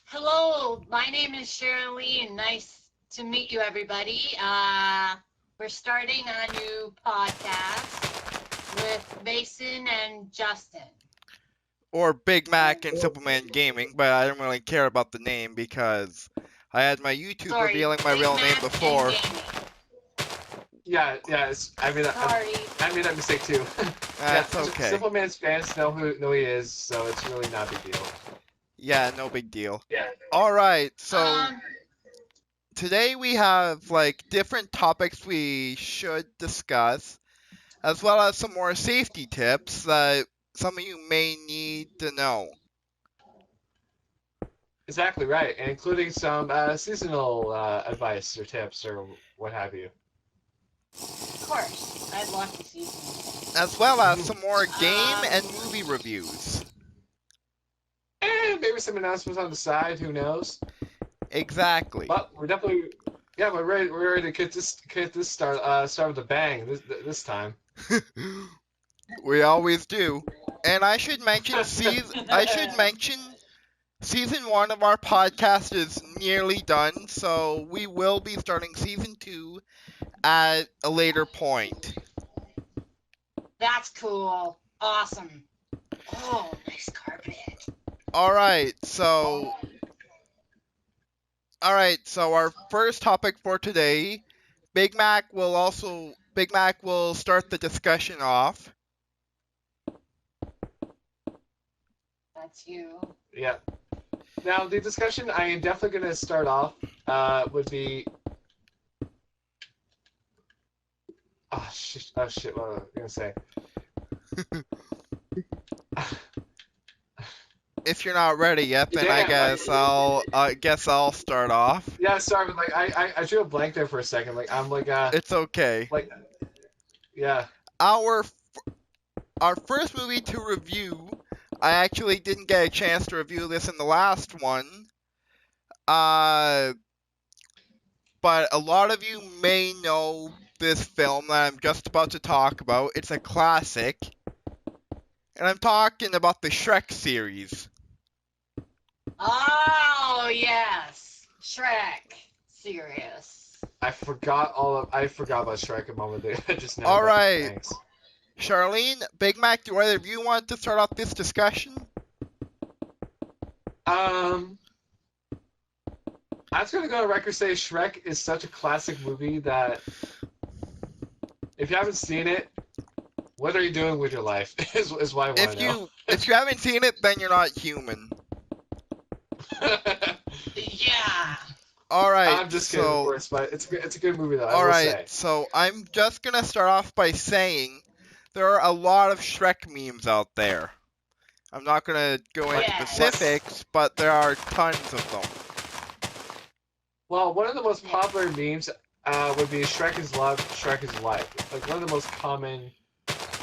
Hello, my name is Shirley, and nice to meet you, everybody. We're starting a new podcast with Mason and Justin. Or Big Mac and SimpleManGaming, but I don't really care about the name because I had my YouTube Sorry, revealing my Big real Mac name and before. Gaming. Yeah. Sorry. I made that mistake too. That's okay. Simple Man's fans know who he is, so it's really not a big deal. Yeah, no big deal. Yeah. Alright, so Um, today we have like different topics we should discuss, as well as some more safety tips that some of you may need to know. Exactly right, and including some seasonal advice or tips or what have you. of course, I'd love to see some. As well as some more game Um, and movie reviews. And maybe some announcements on the side. Who knows? Exactly. But we're definitely, we're ready. We're ready to get this start with a bang this time. We always do. And I should mention season 1 of our podcast is nearly done, so we will be starting season 2 at a later point. That's cool. Awesome. Oh, nice carpet. Alright, so our first topic for today, Big Mac will start the discussion off. That's you. Yeah. Now the discussion I am definitely going to start off would be. Oh shit! What was I gonna say? If you're not ready yet, then I guess I'll start off. Yeah, sorry, but like I drew a blank there for a second. Like I'm like It's okay. like yeah. Our first movie to review, I actually didn't get a chance to review this in the last one. But a lot of you may know this film that I'm just about to talk about. It's a classic. And I'm talking about the Shrek series. Oh, yes. Shrek. Serious. I forgot about Shrek a moment there just now. Alright. Thanks. Charlene, Big Mac, do either of you want to start off this discussion? I'm just gonna go on record say Shrek is such a classic movie that if you haven't seen it, what are you doing with your life? is what I want to know. If you haven't seen it, then you're not human. Yeah. Alright, I'm just kidding, of course, but it's a good movie though. Alright, so I'm just gonna start off by saying there are a lot of Shrek memes out there. I'm not gonna go into specifics, but there are tons of them. Well, one of the most popular memes would be Shrek is love, Shrek is life. It's like one of the most common,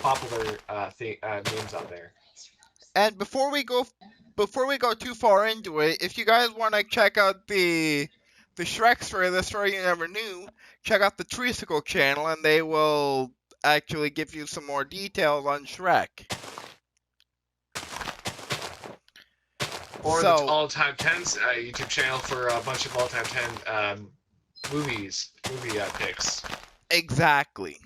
popular memes out there. And before we go too far into it, if you guys want to check out the Shrek story, the story you never knew, check out the Treesicle channel, and they will actually give you some more details on Shrek. Or the all-time 10s YouTube channel for a bunch of all-time 10 movie picks. Exactly.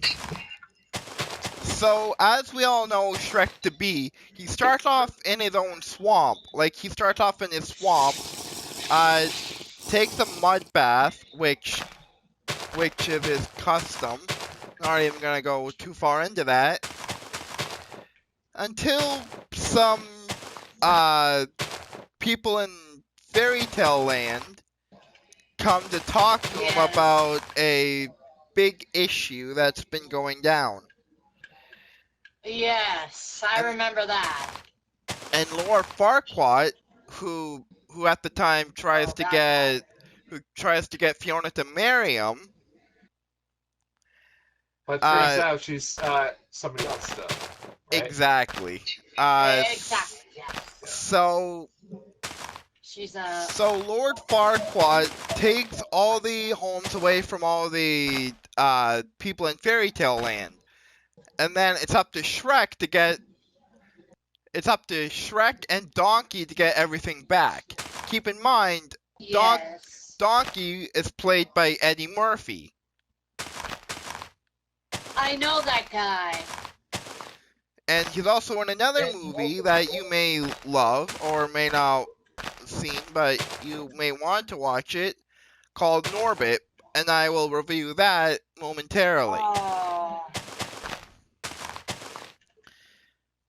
So, as we all know Shrek to be, he starts off in his own swamp. Like, he starts off in his swamp, takes a mud bath, which is his custom. Not even gonna go too far into that. Until some, people in Fairy Tale Land come to talk to him about a big issue that's been going down. Yes, I remember that. And Lord Farquaad, who at the time tries to get Fiona to marry him. But turns out she's somebody else though. Right? Exactly. Exactly. Yes. So Lord Farquaad takes all the homes away from all the people in Fairy Tale Land. And then it's up to Shrek and Donkey to get everything back. keep in mind, Yes. Donkey is played by Eddie Murphy. I know that guy. And he's also in another movie that you may love or may not seen, but you may want to watch it, called Norbit, and I will review that momentarily. Oh.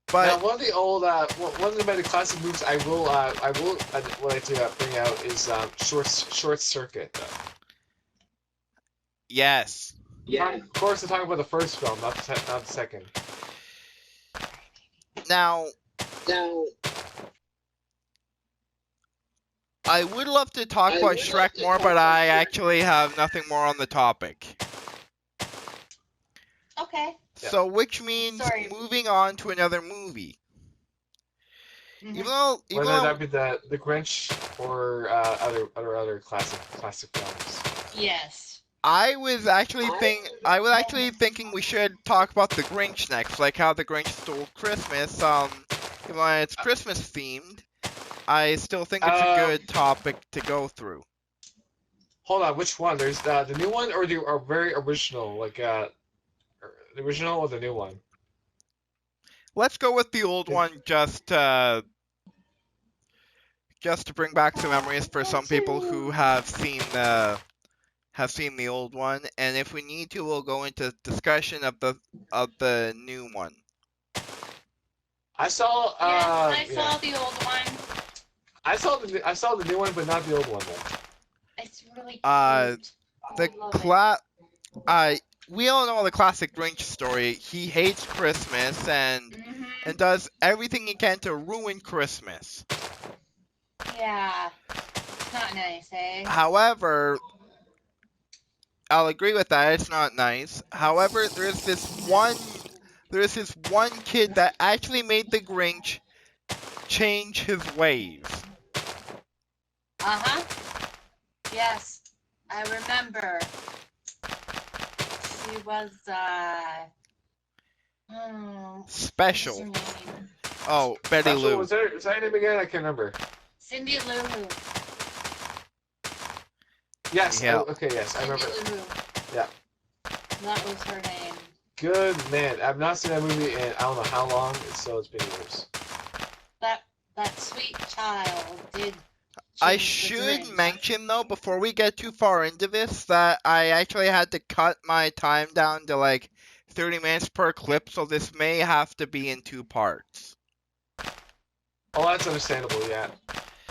But now, one of the old, one of the classic movies I will like to bring out is Short Circuit. Though. yes, Of course, I'm talking about the first film, not the second. now I would love to talk about Shrek more, but I actually have nothing more on the topic. Okay. Yeah. So, which means Sorry. moving on to another movie. Mhm. Even though Whether that be the Grinch or other classic films. Yes. I was actually thinking we should talk about the Grinch next, like how the Grinch stole Christmas. Even though it's Christmas themed, I still think it's a good topic to go through. Hold on, which one? There's the new one or the very original, like the original or the new one? Let's go with the old one, just to bring back some memories for some people who have seen the old one, and if we need to, we'll go into discussion of the new one. I saw. I saw the old one. I saw the new one, but not the old one. Though. It's really cute. The we all know the classic Grinch story. He hates Christmas and does everything he can to ruin Christmas. Yeah. It's not nice, eh? However, I'll agree with that. It's not nice. However, there's this one kid that actually made the Grinch change his ways. Uh-huh. Yes. I remember. She was, Special. what's her name? Oh, Betty Lou. Was that her name again? I can't remember. Cindy Lou Who. Yes. Yeah. Okay. Yes, I remember. Cindy Lou Who. Yeah. That was her name. Good man. I've not seen that movie in I don't know how long, so it's been years. That sweet child did. I change the should Grinch. mention, though, before we get too far into this, that I actually had to cut my time down to like 30 minutes per clip, so this may have to be in 2 parts. Oh, that's understandable. Yeah.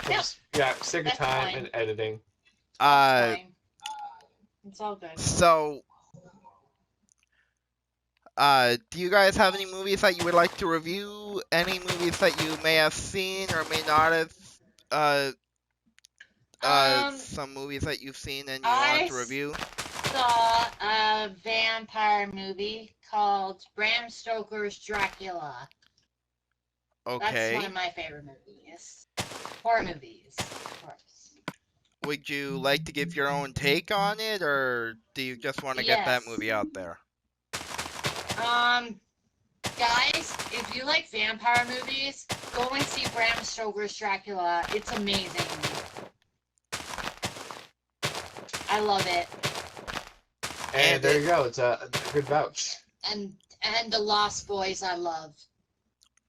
Yep. Yeah. Sake of That's time fine. and editing. That's fine. It's all good. So, do you guys have any movies that you would like to review? Any movies that you may have seen or may not have? Some movies that you've seen and you want to review? Saw a vampire movie called Bram Stoker's Dracula. Okay. That's one of my favorite movies. Horror movies, of course. Would you like to give your own take on it, or do you just want to get that Yes. movie out there? Guys, if you like vampire movies, go and see Bram Stoker's Dracula. It's amazing. I love it. And there you go. It's a good vouch. And The Lost Boys I love.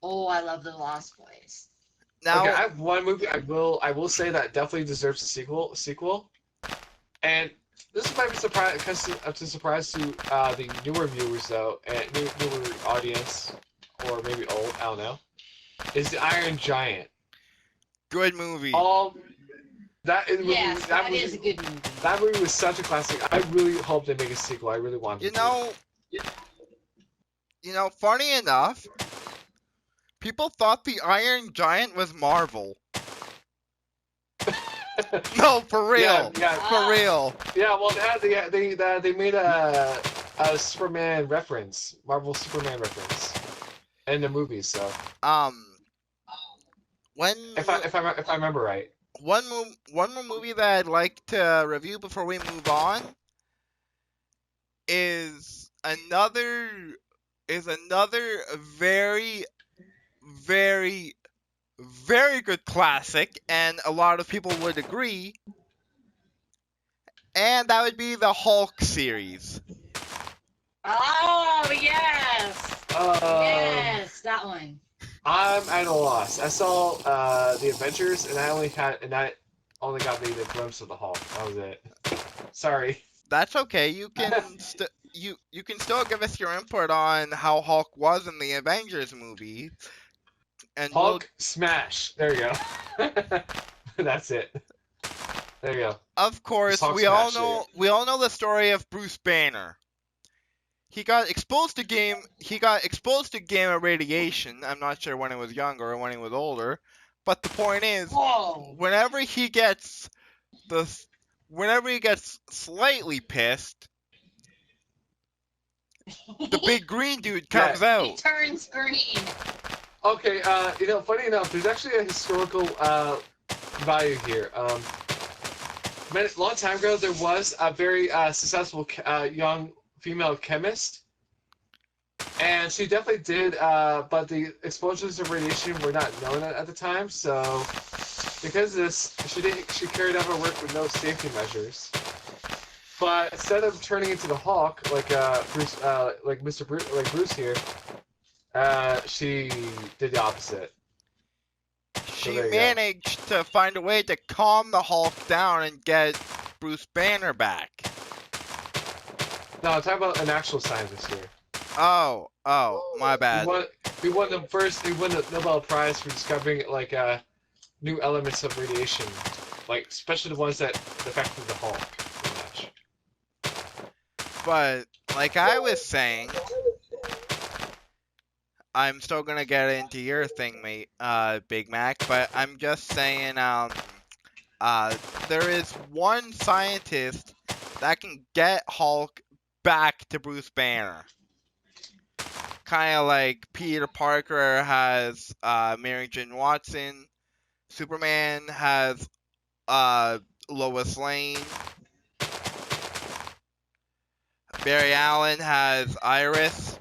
Oh, I love The Lost Boys. Now, Okay, I have one movie I will say that definitely deserves a sequel. And this might be surprise to the newer viewers though, and newer audience, or maybe old, I don't know. Is the Iron Giant. good movie. That is a good movie. That movie was such a classic. I really hope they make a sequel. I really want them to. You know, funny enough, people thought the Iron Giant was Marvel. No, for real. Yeah, For real. yeah. Well, they made a Superman reference, Marvel Superman reference, in the movie. So if I remember right. One more movie that I'd like to review before we move on is another very, very, very good classic, and a lot of people would agree. And that would be the Hulk series. Oh, yes. Yes, that one. I'm at a loss. I saw the Avengers, and I only got maybe a glimpse of the Hulk. That was it. Sorry. That's okay. You can you can still give us your input on how Hulk was in the Avengers movie, and Hulk smash. There you go. That's it. There you go. of course Hulk we all smash, there you know the story of Bruce Banner. He got exposed to gamma radiation. I'm not sure when he was younger or when he was older, but the point is, Whoa. whenever he gets slightly pissed, the big green dude comes He out. turns green. Okay, funny enough, there's actually a historical value here. A long time ago, there was a very successful young female chemist, and she definitely did, but the exposures of radiation were not known at the time, so because of this, she carried out her work with no safety measures. But instead of turning into the Hulk, like Bruce, like Bruce here, she did the opposite. She there you go. managed to find a way to calm the Hulk down and get Bruce Banner back. No, I'm talking about an actual scientist here. Oh, my bad. We won the Nobel Prize for discovering like new elements of radiation, like especially the ones that affected the Hulk. Pretty much. But like I was saying, I'm still gonna get into your thing, mate, Big Mac. But I'm just saying, there is one scientist that can get Hulk back to Bruce Banner. Kind of like Peter Parker has Mary Jane Watson. Superman has Lois Lane. Barry Allen has Iris.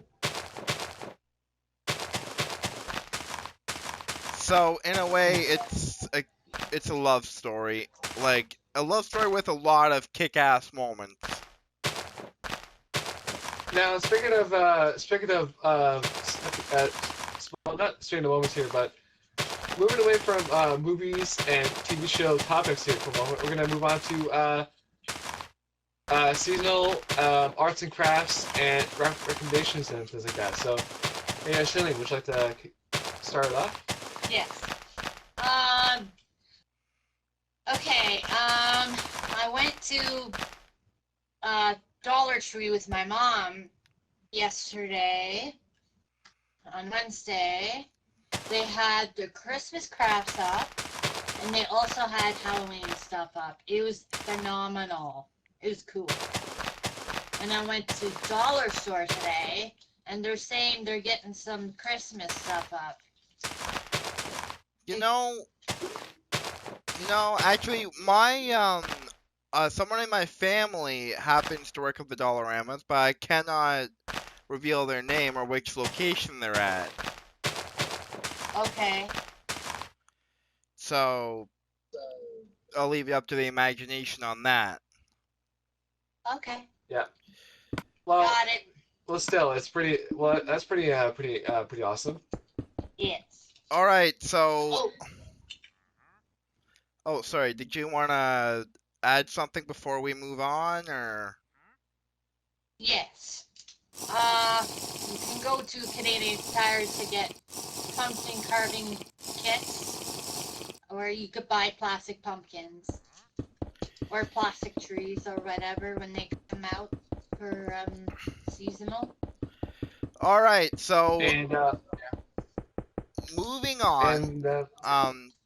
So in a way, it's a love story, like a love story with a lot of kick-ass moments. Now speaking of well, not speaking of moments here, but moving away from movies and TV show topics here for a moment, we're gonna move on to seasonal arts and crafts and recommendations and things like that. So, hey, Shilling, would you like to start it off? Yes. Okay. I went to Dollar Tree with my mom yesterday. On Wednesday, they had the Christmas crafts up, and they also had Halloween stuff up. It was phenomenal. It was cool. And I went to Dollar Store today, and they're saying they're getting some Christmas stuff up. You know, actually, my someone in my family happens to work at the Dollaramas, but I cannot reveal their name or which location they're at. Okay. So I'll leave it up to the imagination on that. Okay. Yeah. Well, Got it. well, still, it's pretty. Well, that's pretty awesome. Yes. All right, so. Oh. Oh, sorry. Did you want to add something before we move on, or? Yes. You can go to Canadian Tire to get pumpkin carving kits, or you could buy plastic pumpkins, or plastic trees, or whatever when they come out for seasonal. All right, so And moving on.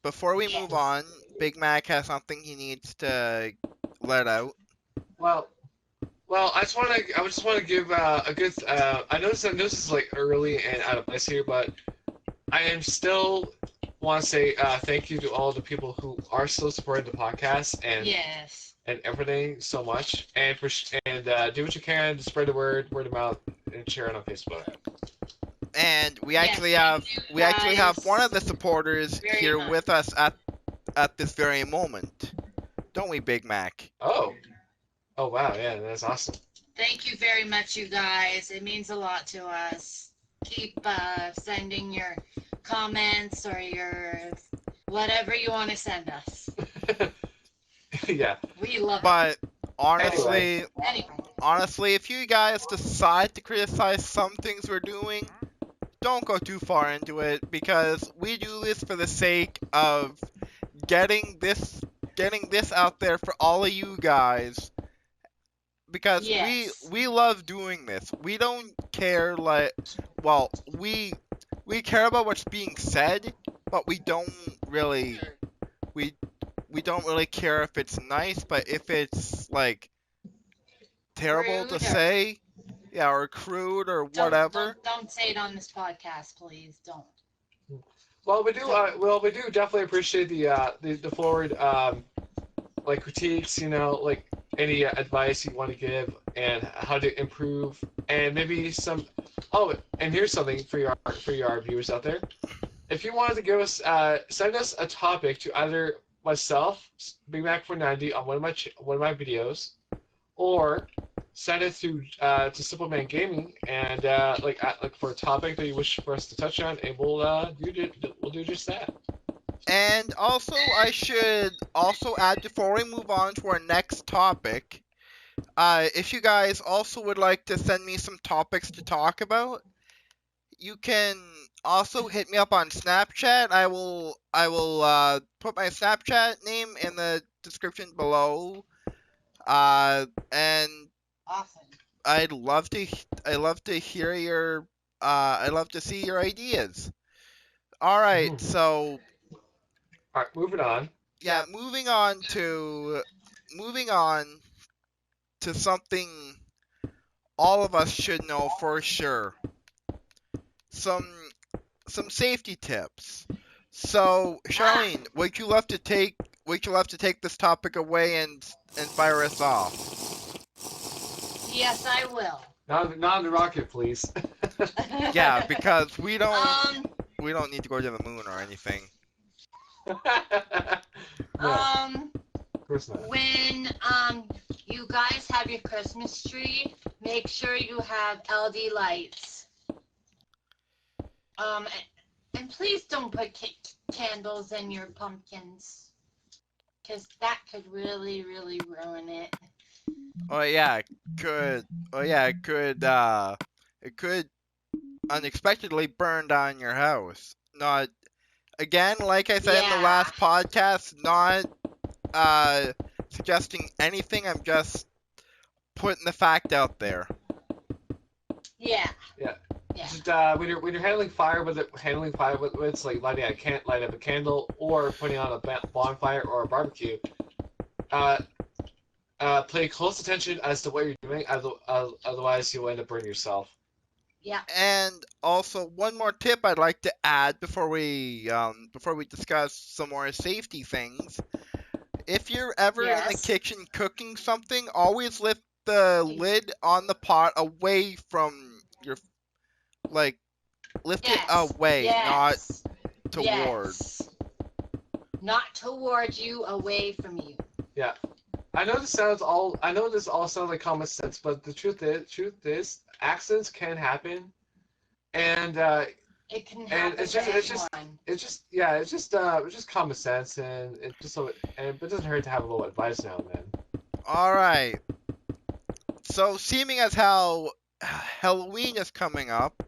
Before we move on, Big Mac has something he needs to let out. Well, I just want to give a good. I know this is like early and out of place here, but I am still want to say thank you to all the people who are still supporting the podcast and everything so much, and do what you can to spread the word of mouth, and share it on Facebook. And we Yes, actually thank you have guys one of the supporters very here much. with us at this very moment. Don't we, Big Mac? Oh. Oh wow, yeah, that's awesome. Thank you very much, you guys. It means a lot to us. Keep sending your comments or your whatever you want to send us. Yeah. We love But honestly, it. Anyway, honestly, if you guys decide to criticize some things we're doing, don't go too far into it because we do this for the sake of getting this out there for all of you guys because yes. we love doing this. We don't care we care about what's being said, but we don't really we don't really care if it's nice, but if it's like terrible to Rude or say, yeah, or crude or whatever. don't say it on this podcast, please. Don't. Well, we do definitely appreciate the forward like critiques, you know, like any advice you want to give and how to improve, and maybe some. Oh, and here's something for your viewers out there. If you wanted to give us send us a topic to either myself, Big Mac 490 on one of my videos, or send it to SimpleManGaming and like for a topic that you wish for us to touch on, and we'll do just that. And also, I should also add before we move on to our next topic, if you guys also would like to send me some topics to talk about, you can also hit me up on Snapchat. I will put my Snapchat name in the description below. And Awesome. I'd love to hear your I'd love to see your ideas. All right, so All right, moving on. yeah, moving on to something all of us should know for sure. Some safety tips. So, Charlene, would you love to take this topic away and fire us off? Yes, I will. Not on the rocket, please. Yeah, because we don't Um. need to go to the moon or anything. No, of course not. When you guys have your Christmas tree, make sure you have LED lights. And please don't put candles in your pumpkins, because that could really, really ruin it. Oh yeah, it could. Oh yeah, it could. It could unexpectedly burn down your house. Not again, like I said in the Yeah. last podcast. Not suggesting anything. I'm just putting the fact out there. Yeah. Yeah. Yeah. Just, when you're handling fire with it's like light up a candle or putting on a bonfire or a barbecue. Pay close attention as to what you're doing, otherwise you'll end up burning yourself. Yeah. And also, one more tip I'd like to add before we discuss some more safety things. If you're ever in the Yes. kitchen cooking something, always lift the lid on the pot away from your lift it away, Yes. not toward. Yes. Not towards you, away from you. Yeah. I know this all sounds like common sense, but the truth is accidents can happen, and It can happen it's to anyone. just common sense, and it just but it doesn't hurt to have a little advice now and then. All right. So, seeming as how Halloween is coming up,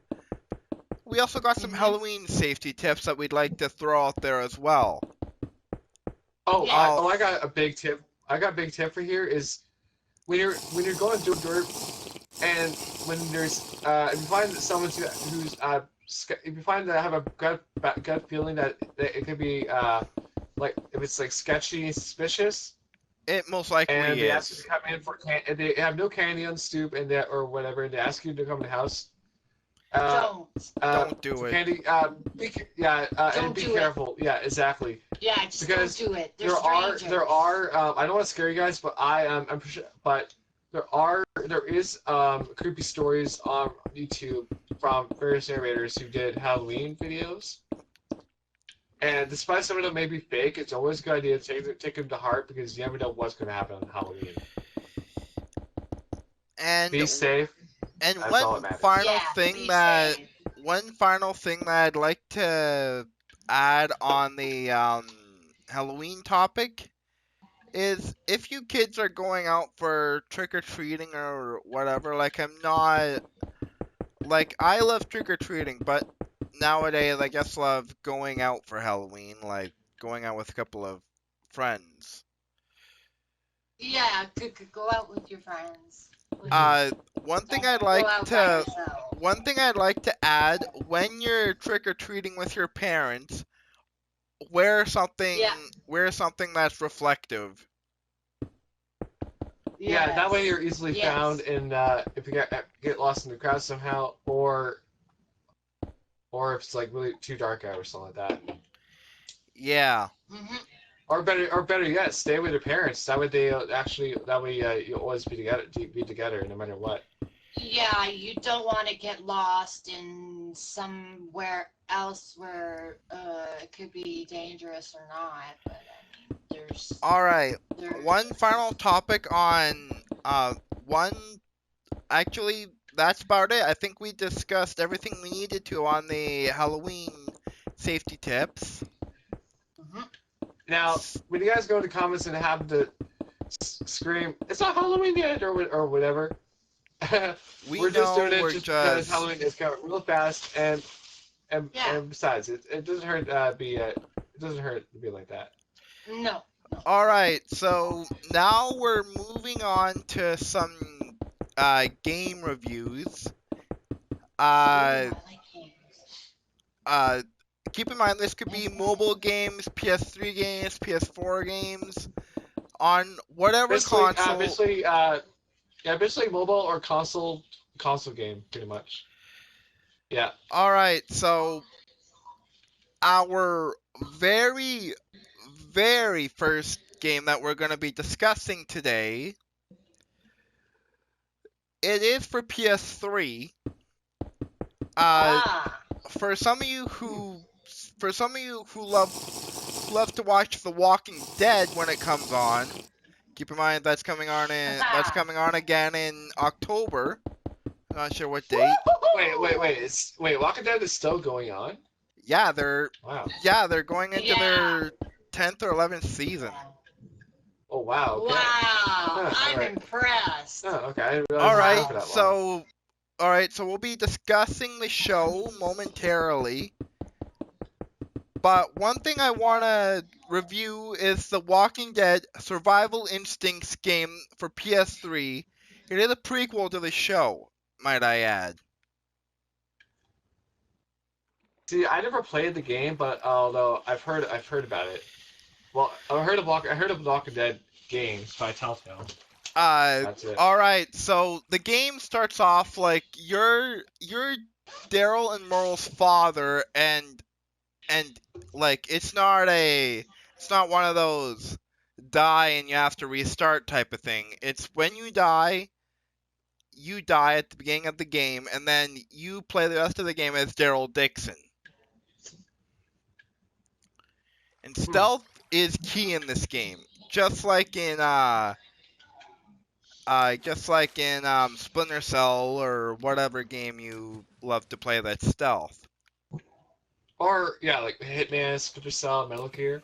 we also got some Mhm. Halloween safety tips that we'd like to throw out there as well. Oh, Yes. I got a big tip. I got a big tip for here is when you're going through dirt, and when there's if you find that someone if you find that have a gut feeling that it could be like if it's like sketchy and suspicious, It most likely and they ask you is. to come in and they have no candy on the stoop and or whatever, and they ask you to come in the house. Don't. Do it. Candy, and be careful. Yeah, exactly. Yeah, just Because don't do it. They're there strangers. are I don't want to scare you guys, but I'm pretty sure, but there is creepy stories on YouTube from various narrators who did Halloween videos. And despite some of them may be fake, it's always a good idea to take them to heart because you never know what's going to happen on Halloween. And Be safe. And That's all that matters. one final thing that I'd like to add on the Halloween topic is if you kids are going out for trick-or-treating or whatever, like I love trick-or-treating, but nowadays I just love going out for Halloween, like going out with a couple of friends. Yeah, go out with your friends. One thing Don't I'd go like out by to yourself. One thing I'd like to add, when you're trick-or-treating with your parents, wear something that's reflective. Yeah, that way you're easily Yes. found, and if you get lost in the crowd somehow, or if it's like really too dark out or something like that. Yeah. Mhm. Or better yet, stay with your parents. That way you'll always be together no matter what. Yeah, you don't want to get lost in somewhere else where it could be dangerous or not. But I mean, there's. All right. There... One final topic on Actually, that's about it. I think we discussed everything we needed to on the Halloween safety tips. Mhm. Now, when you guys go to comments and have to scream, "It's not Halloween yet," or whatever, we're just doing it because Halloween is coming real fast, and besides, it doesn't hurt it doesn't hurt to be like that. No. All right, so now we're moving on to some game reviews. I like games. Keep in mind this could be mobile games, PS3 games, PS4 games, on whatever console. Basically mobile or console game, pretty much. Yeah. All right, so our very, very first game that we're going to be discussing today, it is for PS3. For some of you who love to watch The Walking Dead when it comes on, keep in mind that's coming on again in October. Not sure what date. Wait, Walking Dead is still going on? Yeah, they're going into their 10th or 11th season. Oh wow. Okay. Wow, I'm impressed. Oh, okay. All right, so we'll be discussing the show momentarily. But one thing I want to review is the Walking Dead Survival Instincts game for PS3. It is a prequel to the show, might I add. See, I never played the game, but although I've heard about it. Well, I heard of Walking Dead games by Telltale. That's it. All right, so the game starts off like you're Daryl and Merle's father, and like it's not one of those die and you have to restart type of thing. It's when you die at the beginning of the game, and then you play the rest of the game as Daryl Dixon. And stealth is key in this game, just like in Splinter Cell or whatever game you love to play that's stealth. Or like Hitman, Splinter Cell, Metal Gear.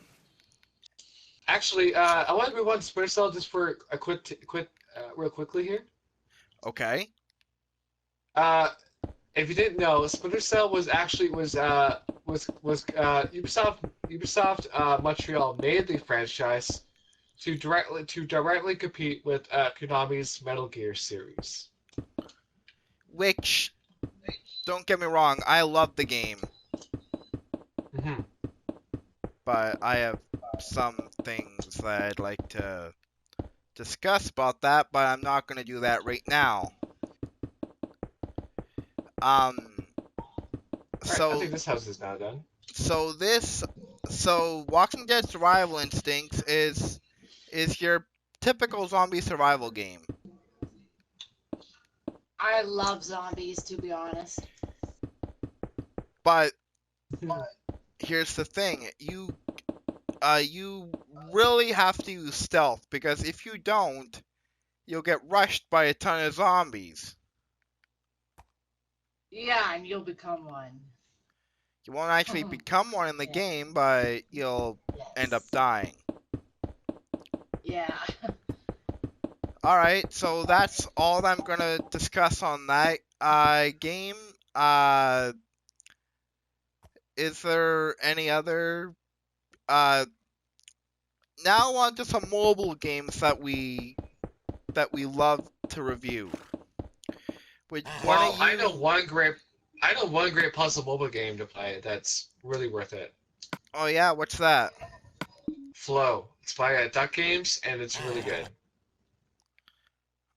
Actually, I want to move on to Splinter Cell just for a real quickly here. Okay. If you didn't know, Splinter Cell was Ubisoft Montreal made the franchise to directly compete with Konami's Metal Gear series. Which, don't get me wrong, I love the game. Mm-hmm. But I have some things that I'd like to discuss about that, but I'm not going to do that right now. I think this house is now done. So Walking Dead Survival Instincts is your typical zombie survival game. I love zombies, to be honest. But here's the thing: you really have to use stealth, because if you don't, you'll get rushed by a ton of zombies. Yeah, and you'll become one. You won't actually become one in the game, but you'll end up dying. Yeah. Alright, so that's all I'm gonna discuss on that game. Is there any other now on to some mobile games that we love to review. Well, I know one great puzzle mobile game to play that's really worth it. Oh yeah, what's that? Flow. It's by Duck Games, and it's really good.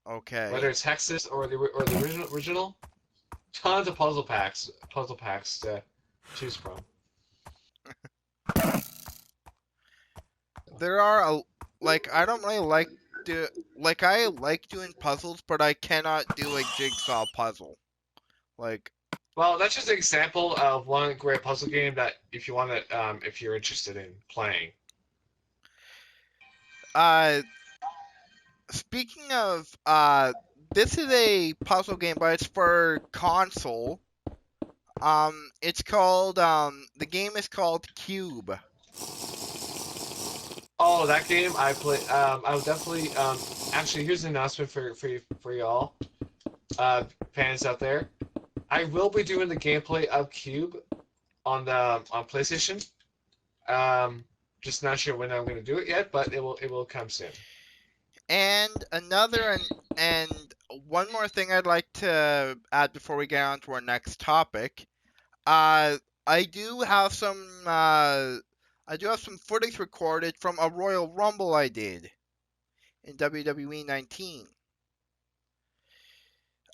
Okay. Whether it's Hexes or the original, tons of puzzle packs to choose from. There are I don't really like I like doing puzzles, but I cannot do a jigsaw puzzle. Well, that's just an example of one great puzzle game that if you want to, if you're interested in playing. Speaking of this is a puzzle game, but it's for console. It's called the game is called Cube. Oh, that game I play. I would definitely. Actually, here's an announcement for y'all, fans out there. I will be doing the gameplay of Cube on PlayStation. Just not sure when I'm going to do it yet, but it will come soon. And one more thing I'd like to add before we get on to our next topic. I do have some footage recorded from a Royal Rumble I did in WWE 19.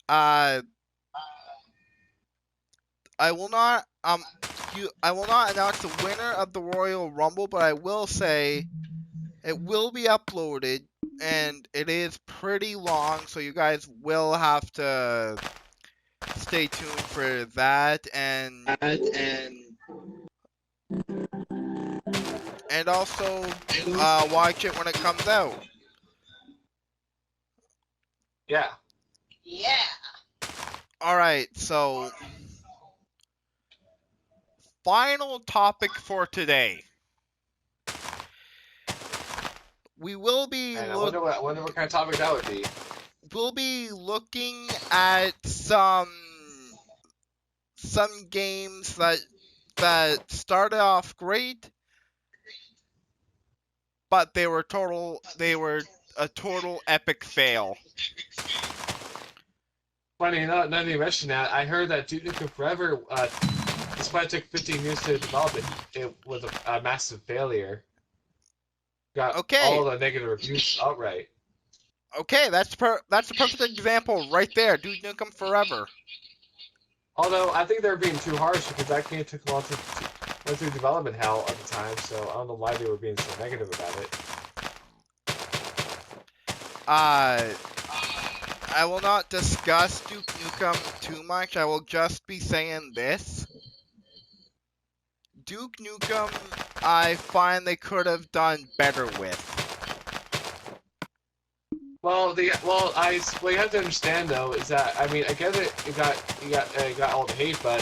I will not announce the winner of the Royal Rumble, but I will say it will be uploaded, and it is pretty long, so you guys will have to stay tuned for that, and also watch it when it comes out. Yeah. Yeah. Alright, so final topic for today. We will be I wonder what kind of topic that would be. We'll be looking at some games that started off great, but they were a total epic fail. Funny enough, now that you mention that, I heard that Duke Nukem Forever, despite it took 15 years to develop it, it was a massive failure. Got all the negative reviews outright. Okay, that's a perfect example right there. Duke Nukem Forever. Although I think they're being too harsh because that game took a long time went through development hell at the time, so I don't know why they were being so negative about it. I will not discuss Duke Nukem too much. I will just be saying this. Duke Nukem, I find they could have done better with. Well, you have to understand though is that I mean I get it got all the hate, but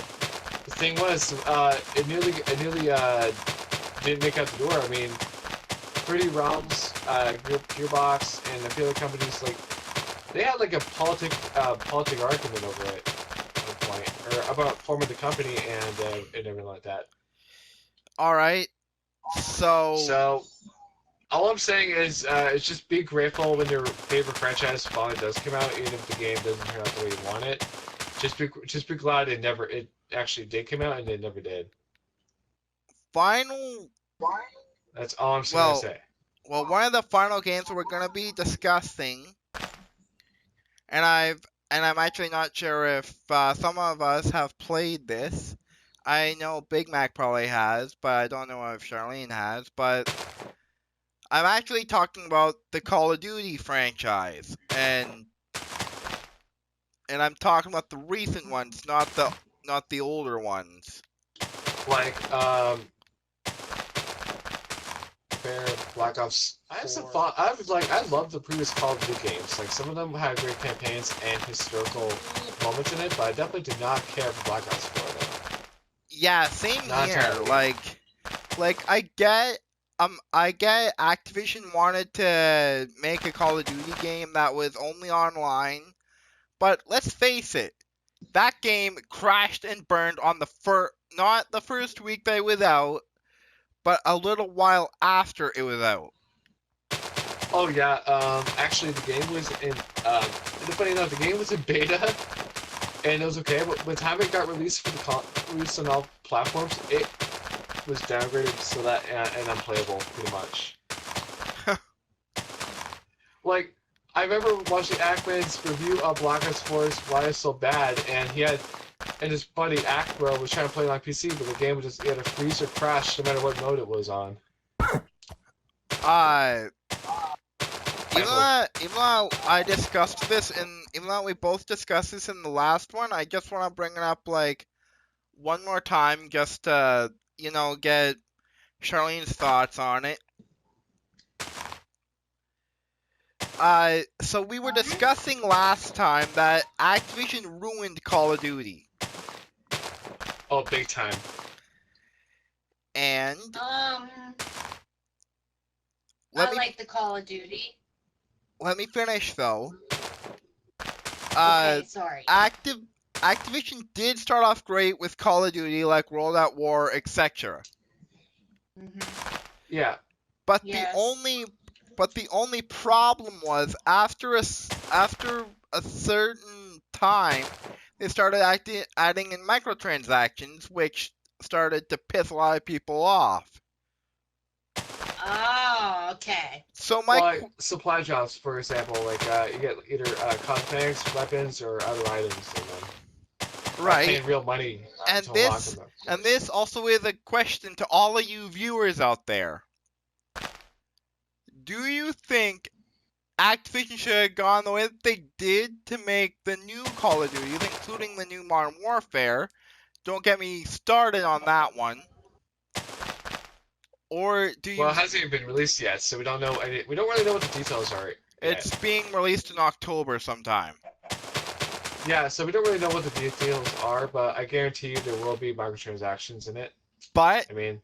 the thing was it nearly didn't make out the door. I mean, Pretty Realms, Gearbox, and a few other companies they had a politic argument over it at one point, or about forming the company and everything like that. All right, so all I'm saying is just be grateful when your favorite franchise finally does come out, even if the game doesn't turn out the way you want it. Just be glad it actually did come out and it never did. That's all I'm going to say. Well, one of the final games we're going to be discussing, and I'm actually not sure if some of us have played this. I know Big Mac probably has, but I don't know if Charlene has, but I'm actually talking about the Call of Duty franchise, and and I'm talking about the recent ones, not the older ones. Like Black Ops. I have some fun. I love the previous Call of Duty games. Like some of them had great campaigns and historical moments in it, but I definitely do not care for Black Ops 4 though. Yeah, same Not here. entirely. Like I get Activision wanted to make a Call of Duty game that was only online, but let's face it, that game crashed and burned on not the first week that it was out, but a little while after it was out. Oh yeah. Actually, the game was in. Funny enough, the game was in beta, and it was okay. But by the time it got released released on all platforms, it was downgraded so that and unplayable pretty much. Like, I remember watching Ackman's review of Black Ops 4's Why It's So Bad, and his buddy Ackbro was trying to play it on PC, but the game was either freeze or crash no matter what mode it was on. Even though I discussed this even though we both discussed this in the last one, I just want to bring it up like one more time just to, get Charlene's thoughts on it. So we were discussing last time that Activision ruined Call of Duty. Oh, big time. And I like the Call of Duty. let me finish though. Okay, sorry. Activision did start off great with Call of Duty, like World at War, etc. Yeah. But Yes. the only problem was after a certain time, they started adding in microtransactions, which started to piss a lot of people off. Oh, okay. So Like supply drops, for example, like you get either cosmetics, weapons, or other items in them. right, Paying real money and to unlock them. this also is a question to all of you viewers out there. Do you think Activision should have gone the way that they did to make the new Call of Duty, including the new Modern Warfare? Don't get me started on that one. Or do you? Well, it hasn't even been released yet, so we don't know. We don't really know what the details are. It's being released in October sometime. Yeah, so we don't really know what the details are, but I guarantee you there will be microtransactions in it. But I mean,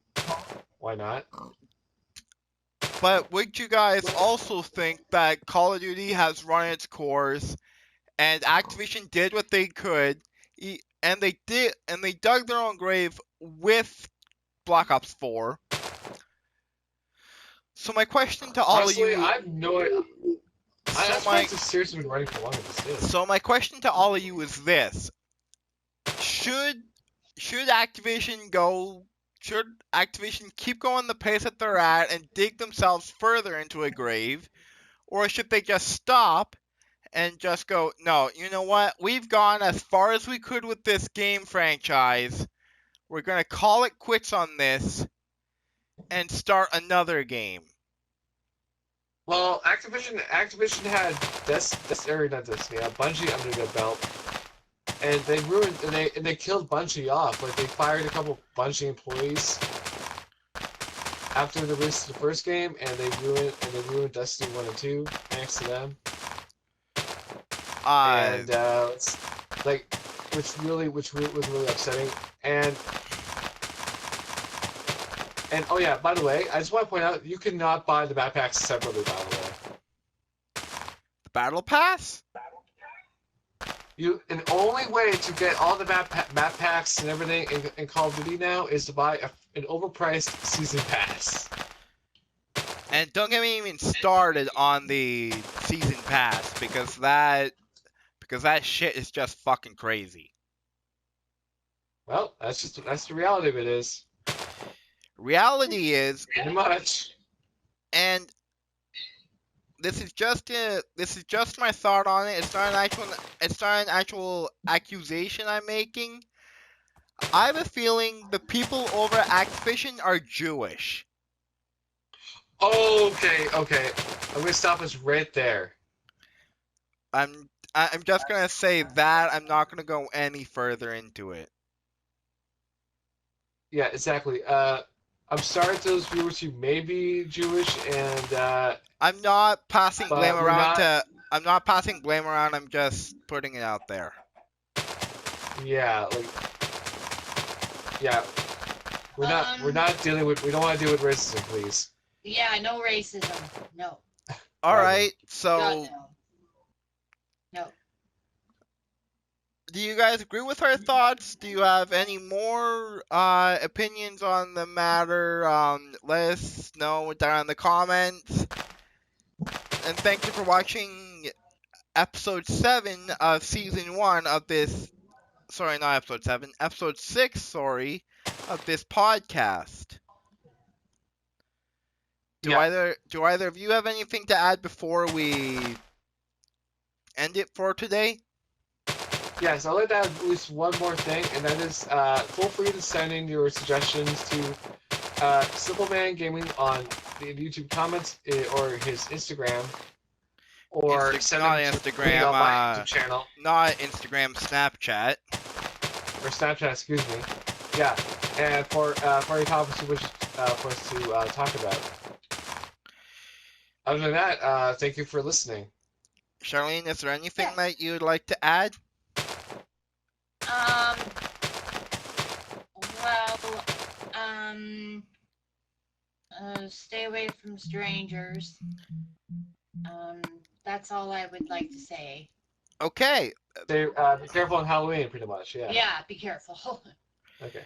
why not? But would you guys also think that Call of Duty has run its course, and Activision did what they could, and they dug their own grave with Black Ops 4? So my question to all Honestly, of you, I have no idea. I'm seriously been running for longer than this. So my question to all of you is this: Should Activision keep going the pace that they're at and dig themselves further into a grave, or should they just stop and just go, no, you know what? We've gone as far as we could with this game franchise. We're gonna call it quits on this and start another game. Well, Activision had Bungie under their belt, and they ruined and they killed Bungie off. Like they fired a couple Bungie employees after the release of the first game, and they ruined Destiny 1 and 2 thanks to them. And it's like which was really upsetting. And oh yeah, by the way, I just want to point out you cannot buy the backpacks separately. By the way, the Battle Pass. The only way to get all the map packs and everything in Call of Duty now is to buy an overpriced season pass. And don't get me even started on the season pass because that shit is just fucking crazy. Well, that's the reality of it is. Reality is pretty much. And this is just my thought on it. It's not an actual accusation I'm making. I have a feeling the people over at Activision are Jewish. Okay. I'm gonna stop us right there. I'm I'm just gonna say that. I'm not gonna go any further into it. Yeah, exactly. I'm sorry to those viewers who may be Jewish, and I'm not passing But blame we're around not- to. I'm not passing blame around. I'm just putting it out there. yeah, like, yeah, we're not dealing with. We don't want to deal with racism, please. Yeah, no racism. No. All Right. right. So, God, no. do you guys agree with our thoughts? Do you have any more opinions on the matter? Let us know down in the comments. And thank you for watching episode 7 of season 1 of this. Sorry, not episode 7. Episode 6, sorry, of this podcast. Do Yeah. either of you have anything to add before we end it for today? Yes, I'd like to add at least one more thing, and that is, feel free to send in your suggestions to SimpleManGaming on the YouTube comments or his Instagram, or send not them to me Instagram, on my YouTube channel Not Instagram, Snapchat. or Snapchat. Excuse me. Yeah, and for any topics you wish for us to talk about. Other than that, thank you for listening. Charlene, is there anything Yes. that you'd like to add? Well, stay away from strangers. That's all I would like to say. Okay. Be careful on Halloween, pretty much. Yeah. Yeah, be careful. Okay.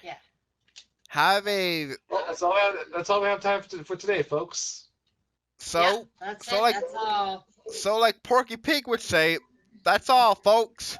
Have a Well, that's all we have time for today, folks. Yeah, that's so it. like That's all. so like Porky Pig would say, that's all, folks.